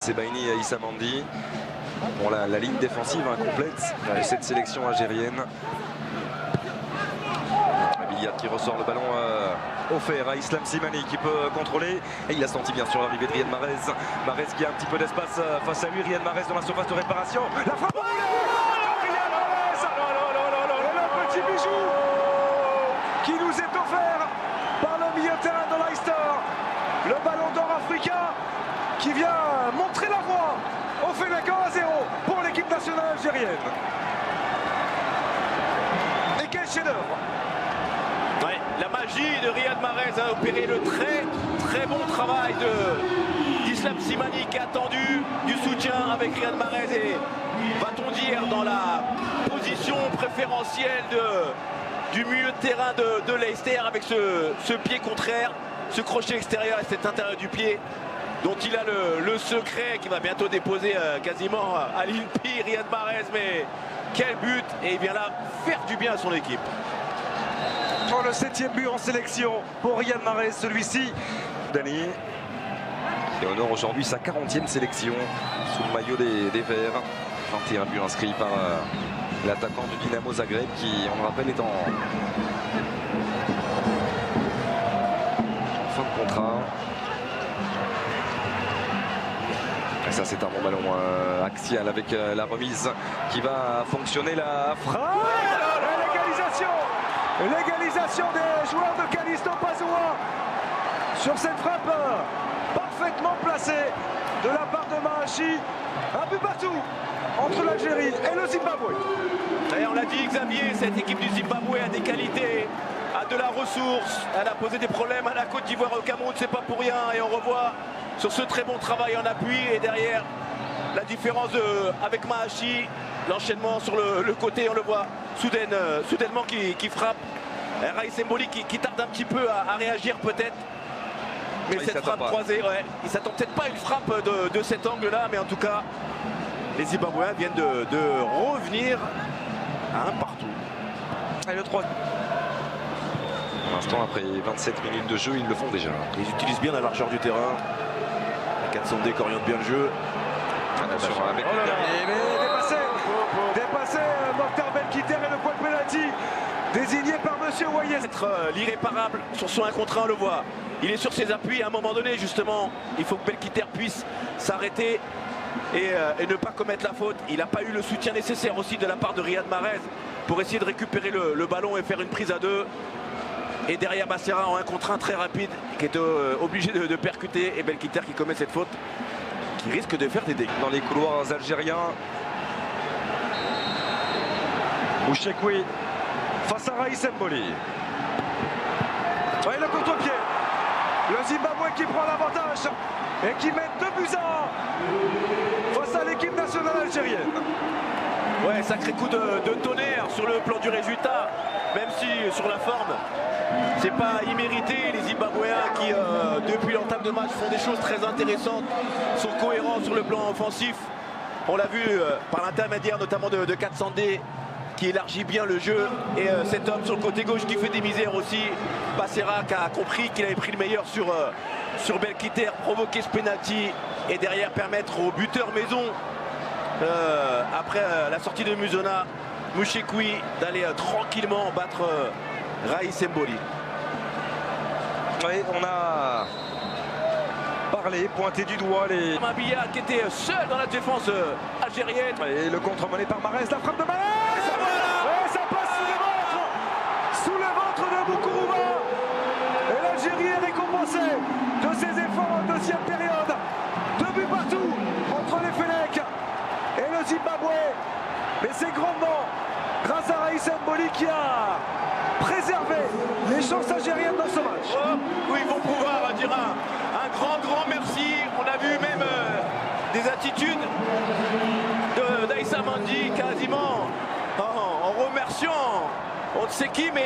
Sebaini et Issa Mandi. Bon, la ligne défensive incomplète de cette sélection algérienne. Billiat qui ressort le ballon offert à Islam Slimani qui peut contrôler. Et il a senti bien sûr l'arrivée de Riyad Mahrez. Mahrez qui a un petit peu d'espace face à lui. Riyad Mahrez dans la surface de réparation. La frappe au Riyad Mahrez. Et le petit bijou qui nous est offert par le milieu de terrain de Leicester. Le ballon d'or africain qui vient montrer la voie au Fennec 1-0 pour l'équipe nationale algérienne. Et quel chef-d'œuvre! Ouais, la magie de Riyad Mahrez a opéré le très bon travail d'Islam Slimani qui a attendu du soutien avec Riyad Mahrez et, va-t-on dire, dans la position préférentielle du milieu de terrain de Leicester avec ce pied contraire, ce crochet extérieur et cet intérieur du pied dont il a le secret qui va bientôt déposer quasiment à l'INPI Riyad Mahrez. Mais quel but! Et il vient là faire du bien à son équipe. Oh, le 7e but en sélection pour Riyad Mahrez, celui-ci. Dani qui honore aujourd'hui sa 40e sélection sous le maillot des Verts. 21 buts inscrits par l'attaquant du Dynamo Zagreb qui, on le rappelle, est en fin de contrat. Et ça, c'est un bon ballon axial avec la remise qui va fonctionner. La frappe, l'égalisation des joueurs de Callisto Pazoua sur cette frappe parfaitement placée de la part de Mahachi. Un but partout entre l'Algérie et le Zimbabwe. Et on l'a dit, Xavier, cette équipe du Zimbabwe a des qualités, a de la ressource. Elle a posé des problèmes à la Côte d'Ivoire et au Cameroun, c'est pas pour rien. Et on revoit sur ce très bon travail en appui et derrière la différence avec Mahachi, l'enchaînement sur le côté, on le voit soudainement qui frappe. Raïs Mboli qui tarde un petit peu à réagir peut-être. Mais cette frappe croisée, ouais, il s'attend peut-être pas à une frappe de cet angle-là, mais en tout cas, les Zimbabwéens viennent de revenir à un partout. Et le 3. Pour l'instant, après 27 minutes de jeu, ils le font déjà. Ils utilisent bien la largeur du terrain. 400D qui oriente bien le jeu. Attention avec le dernier, mais dépassé Mokhtar Belkiter et le point de pénalty désigné par Monsieur Wayes. Être l'irréparable sur son 1 contre 1, on le voit. Il est sur ses appuis à un moment donné, justement. Il faut que Belkiter puisse s'arrêter et ne pas commettre la faute. Il n'a pas eu le soutien nécessaire aussi de la part de Riyad Mahrez pour essayer de récupérer le ballon et faire une prise à 2. Et derrière Bassera en 1 contre 1 très rapide qui est obligé de percuter, et Belkiter qui commet cette faute qui risque de faire des dégâts. Dans les couloirs algériens, Mouchekoui face à Raïs Mboli. Ouais, le contre-pied. Le Zimbabwe qui prend l'avantage et qui met 2-1 face à l'équipe nationale algérienne. Ouais, sacré coup de tonnerre sur le plan du résultat, même si sur la forme c'est pas immérité. Les Zimbabwéens qui depuis l'entame de match font des choses très intéressantes, sont cohérents sur le plan offensif. On l'a vu par l'intermédiaire notamment de 400D qui élargit bien le jeu, et cet homme sur le côté gauche qui fait des misères aussi, Bassera, qui a compris qu'il avait pris le meilleur sur Belkiter, provoquer ce penalty et derrière permettre au buteur maison après la sortie de Muzona, Mouchekoui, d'aller tranquillement battre Raïs Mboli. Oui, on a parlé, pointé du doigt les... Mabilla qui était seul dans la défense algérienne. Et le contre mené par Mahrez, la frappe de Mahrez. Et ça passe sous le ventre de Boukourouba. Et l'Algérie est récompensée de ses efforts en deuxième période. 2 buts partout entre les Fennecs et le Zimbabwe. Mais c'est grandement grâce à Raïs Mboli qui a préservé les chances algériennes dans ce match. Oh, oui, ils vont pouvoir dire un grand merci. On a vu même des attitudes d'Aïssa Mandi quasiment en remerciant on ne sait qui, mais